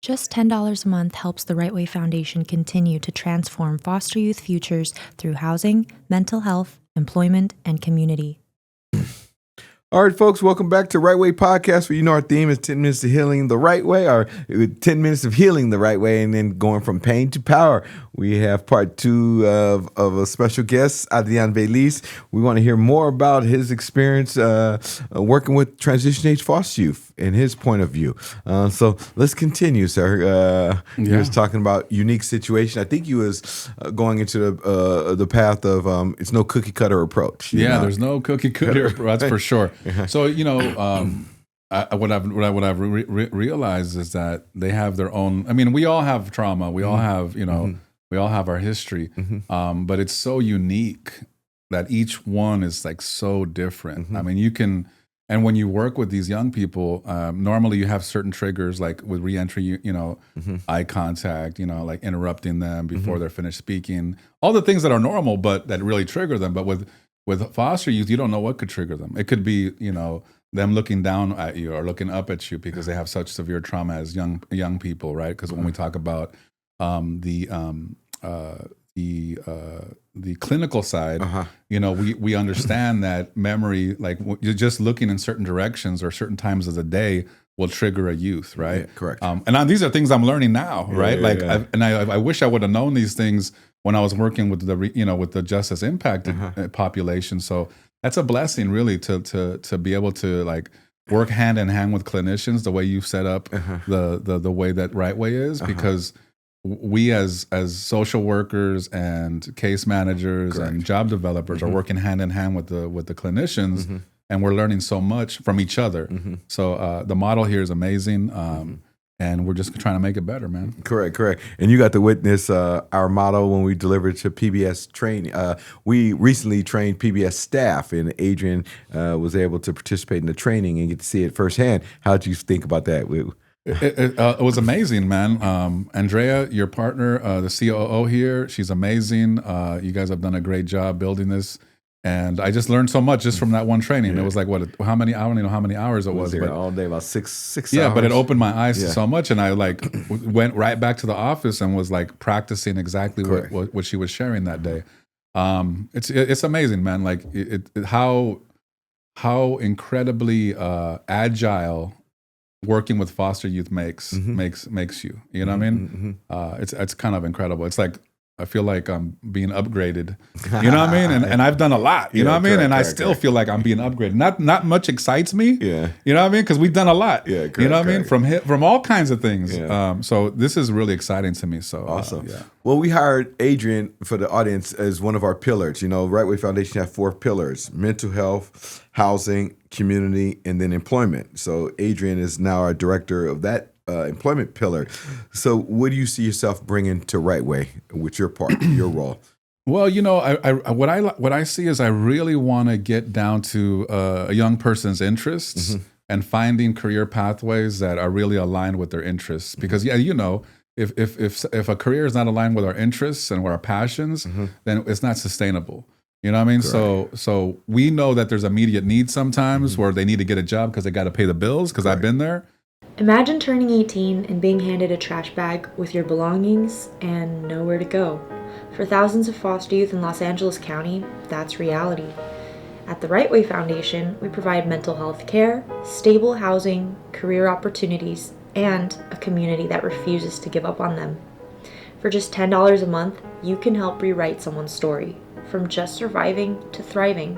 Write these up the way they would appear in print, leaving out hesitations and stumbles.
Just $10 a month helps the RightWay Foundation continue to transform foster youth futures through housing, mental health, employment, and community. All right, folks, welcome back to RightWay Podcast, where you know our theme is 10 minutes of healing the right way, or 10 minutes of healing the right way, and then going from pain to power. We have part two of a special guest, Adrian Veliz. We want to hear more about his experience working with transition age foster youth and his point of view. So let's continue, sir. You was talking about unique situation. I think you was going into the path of it's no cookie cutter approach. Yeah, there's no cookie cutter approach, that's for sure. So, you know, what I've realized is that they have their own. I mean, we all have trauma. We all have, you know, we all have our history. But it's so unique that each one is like so different. I mean, you can, and when you work with these young people, normally you have certain triggers, like with reentry, you know, eye contact, you know, like interrupting them before they're finished speaking, all the things that are normal, but that really trigger them. But with foster youth, you don't know what could trigger them. It could be, you know, them looking down at you or looking up at you because they have such severe trauma as young people, right? Because when we talk about the clinical side, you know, we understand that memory, like you're just looking in certain directions or certain times of the day will trigger a youth, right? Yeah, correct. And these are things I'm learning now, right? I wish I would have known these things when I was working with the justice impacted population. So that's a blessing, really, to be able to like work hand in hand with clinicians the way you've set up the way that RightWay is, because we as social workers and case managers and job developers are working hand in hand with the clinicians, and we're learning so much from each other. So the model here is amazing. And we're just trying to make it better, man. Correct. And you got to witness our model when we delivered to PBS training. We recently trained PBS staff, and Adrian was able to participate in the training and get to see it firsthand. How did you think about that? It was amazing, man. Andrea, your partner, the COO here, she's amazing. You guys have done a great job building this. And I just learned so much just from that one training. Yeah. It was like, how many? I don't even know how many hours it was. But all day, about six hours. Yeah, but it opened my eyes to so much, and I like went right back to the office and was like practicing exactly what she was sharing that day. It's amazing, man. Like how incredibly agile working with foster youth makes you. You know what I mean? It's kind of incredible. It's like, I feel like I'm being upgraded, you know what I mean? And I've done a lot, you know what I mean? And I still feel like I'm being upgraded. Not much excites me, you know what I mean? Because we've done a lot, you know what I mean? From all kinds of things. So this is really exciting to me. So awesome. Well, we hired Adrian for the audience as one of our pillars. You know, RightWay Foundation have 4 pillars: mental health, housing, community, and then employment. So Adrian is now our director of that employment pillar. So what do you see yourself bringing to RightWay with your part, your role? Well, you know, what I see is I really want to get down to a young person's interests and finding career pathways that are really aligned with their interests. Because you know, if a career is not aligned with our interests and with our passions, then it's not sustainable. You know what I mean? Correct. So we know that there's immediate needs sometimes where they need to get a job because they got to pay the bills, because I've been there. Imagine turning 18 and being handed a trash bag with your belongings and nowhere to go. For thousands of foster youth in Los Angeles County, that's reality. At the RightWay Foundation, we provide mental health care, stable housing, career opportunities, and a community that refuses to give up on them. For just $10 a month, you can help rewrite someone's story, from just surviving to thriving.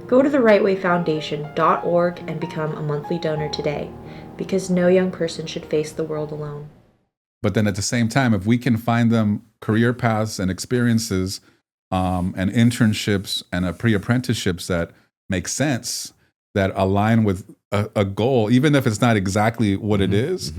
Go to the RightWayFoundation.org and become a monthly donor today, because no young person should face the world alone. But then at the same time, if we can find them career paths and experiences and internships and pre-apprenticeships that make sense, that align with a goal, even if it's not exactly what it is,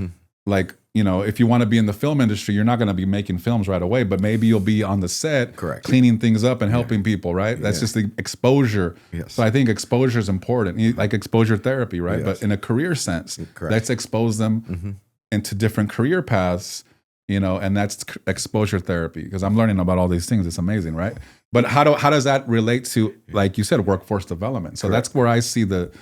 like, you know, if you want to be in the film industry, you're not going to be making films right away, but maybe you'll be on the set, cleaning things up and helping people, right? That's just the exposure. So I think exposure is important, like exposure therapy, right? But in a career sense, let's expose them into different career paths, you know, and that's exposure therapy, because I'm learning about all these things. It's amazing, right? But how does that relate to, like you said, workforce development? So that's where I see the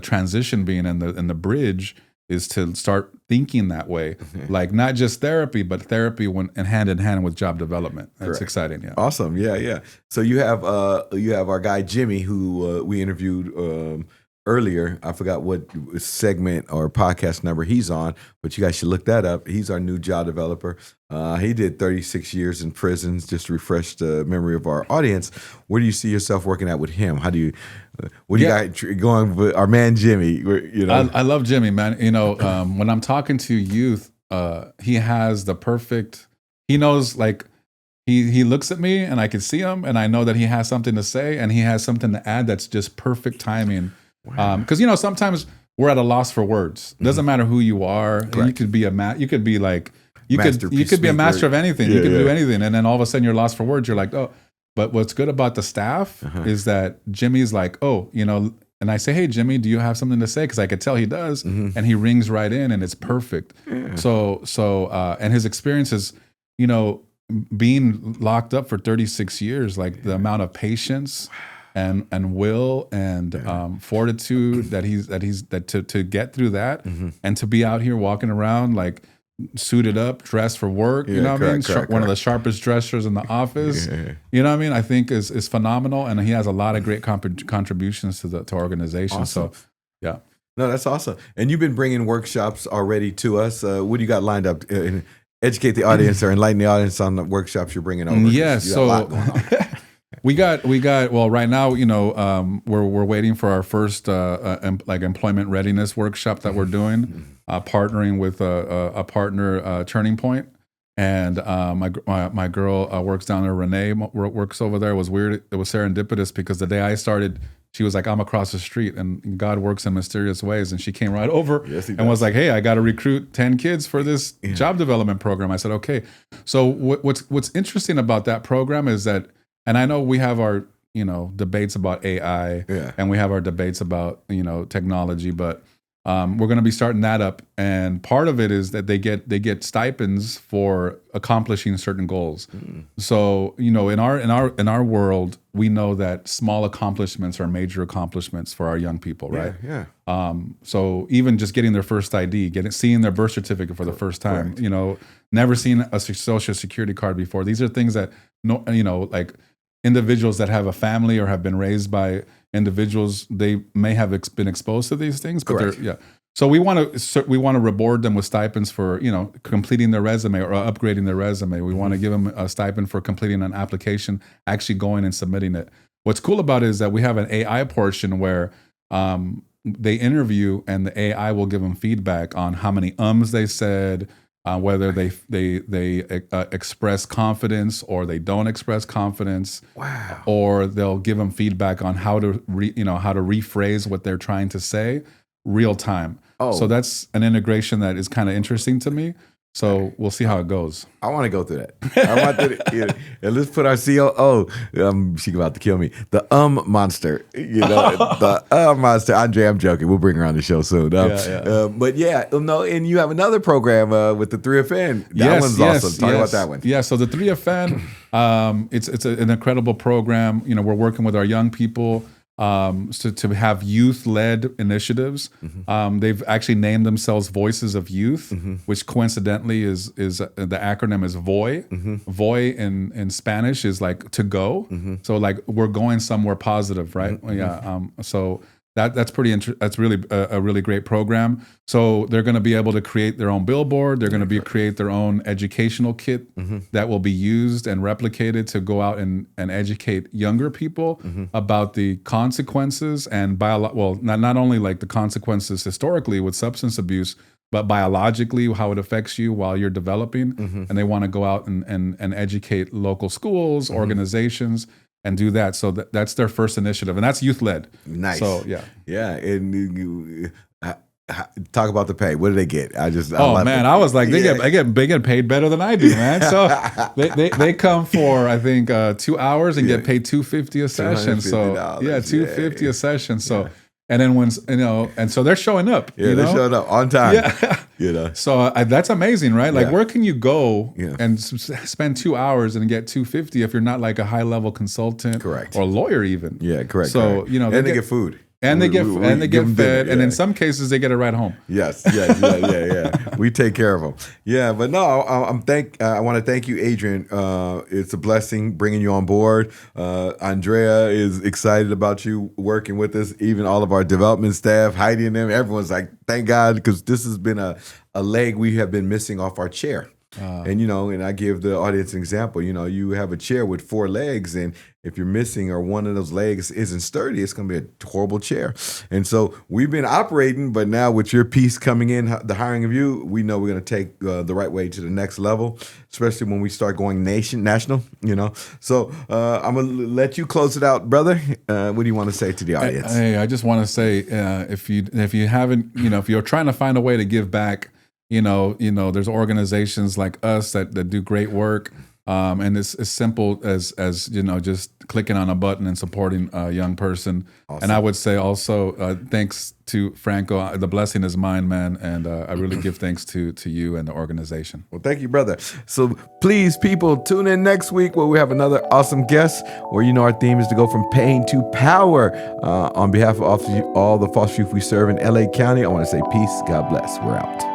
transition being in the bridge is to start thinking that way, like not just therapy, but therapy when and hand in hand with job development. That's Correct. exciting. Yeah. Awesome. Yeah. So you have our guy Jimmy, who we interviewed earlier. I forgot what segment or podcast number he's on, but you guys should look that up. He's our new job developer. He did 36 years in prisons. Just to refresh the memory of our audience, where do you see yourself working at with him? How do you? What do you got going with our man Jimmy? You know, I love Jimmy, man. You know, when I'm talking to youth, he has the perfect. He knows, like, he looks at me and I can see him, and I know that he has something to say and he has something to add that's just perfect timing. Because sometimes we're at a loss for words. It doesn't matter who you are. Correct. You could be you could be like you could be a master of anything. You could do anything, and then all of a sudden you're lost for words. You're like, oh. But what's good about the staff is that Jimmy's like, oh, and I say, hey, Jimmy, do you have something to say? Because I could tell he does, and he rings right in, and it's perfect. Yeah. So and his experiences, being locked up for 36 years, like the amount of patience and will and fortitude that to get through that, and to be out here walking around like suited up, dressed for work. You know what I mean? One of the sharpest dressers in the office. You know what I mean? I think is phenomenal, and he has a lot of great contributions to organization. Awesome. So, yeah. No, that's awesome. And you've been bringing workshops already to us. What do you got lined up? Educate the audience or enlighten the audience on the workshops you're bringing over. Yes. So we got. Well, right now, we're waiting for our first employment readiness workshop that we're doing, partnering with a partner, Turning Point, and my girl works down there. Renee works over there. It was weird. It was serendipitous because the day I started, she was like, I'm across the street, and God works in mysterious ways. And she came right over and was like, hey, I got to recruit 10 kids for this job development program. I said, okay. So what's interesting about that program is that, and I know we have our, debates about AI, and we have our debates about, technology, but we're going to be starting that up. And part of it is that they get stipends for accomplishing certain goals. So, in our world, we know that small accomplishments are major accomplishments for our young people, right? Yeah. So even just getting their first ID, seeing their birth certificate for the first time, never seen a social security card before. These are things that like individuals that have a family or have been raised by individuals, they may have been exposed to these things, but so we want to reward them with stipends for completing their resume or upgrading their resume. We want to give them a stipend for completing an application, actually going and submitting it. What's cool about it is that we have an AI portion where they interview, and the AI will give them feedback on how many they said, whether they express confidence or they don't express confidence. Wow. Or they'll give them feedback on how to rephrase what they're trying to say real time. Oh. So that's an integration that is kind of interesting to me. So we'll see how it goes. I want to go through that. And let's put our COO. She's about to kill me. The monster. The monster. Andre, I'm joking. We'll bring her on the show soon. But and you have another program with the 3FN. That one's awesome. Talk about that one. Yeah. So the 3FN, it's an incredible program. We're working with our young people. To have youth-led initiatives. They've actually named themselves Voices of Youth, which coincidentally is the acronym is VOY. VOY in Spanish is like to go. So like we're going somewhere positive, right? So that's pretty that's really a really great program. So they're going to be able to create their own billboard. They're going to create their own educational kit that will be used and replicated to go out and educate younger people about the consequences and not only like the consequences historically with substance abuse, but biologically how it affects you while you're developing. And they want to go out and educate local schools, organizations, and do that. So that's their first initiative, and that's youth-led. Nice. So, yeah. And talk about the pay. What do they get? I was like, they get paid better than I do, man. So they come for, I think, 2 hours and get paid $250 a session. So $250 a session. So and then and so they're showing up. Yeah, they're showing up on time. Yeah. So that's amazing, right? Like, where can you go and spend 2 hours and get $250 if you're not like a high level consultant, correct, or lawyer even? Yeah, correct. So correct. And they get food. And they get give 'em fed, dinner, and yeah. in some cases they get a ride home. Yes, yeah. We take care of them. Yeah, but no, I want to thank you, Adrian. It's a blessing bringing you on board. Andrea is excited about you working with us. Even all of our development staff, Heidi and them, everyone's like, thank God, because this has been a leg we have been missing off our chair. And and I give the audience an example. You have a chair with 4 legs, and if you're missing or one of those legs isn't sturdy, it's going to be a horrible chair. And so we've been operating, but now with your piece coming in, the hiring of you, we know we're going to take the right way to the next level, especially when we start going national. So I'm going to let you close it out, brother. What do you want to say to the audience? Hey, I just want to say, if you haven't, if you're trying to find a way to give back. There's organizations like us that do great work, and it's as simple as just clicking on a button and supporting a young person. Awesome. And I would say also thanks to Franco. The blessing is mine, man, and I really give thanks to you and the organization. Well, thank you, brother. So please, people, tune in next week where we have another awesome guest. Where our theme is to go from pain to power. On behalf of all the foster youth we serve in LA County, I want to say peace. God bless. We're out.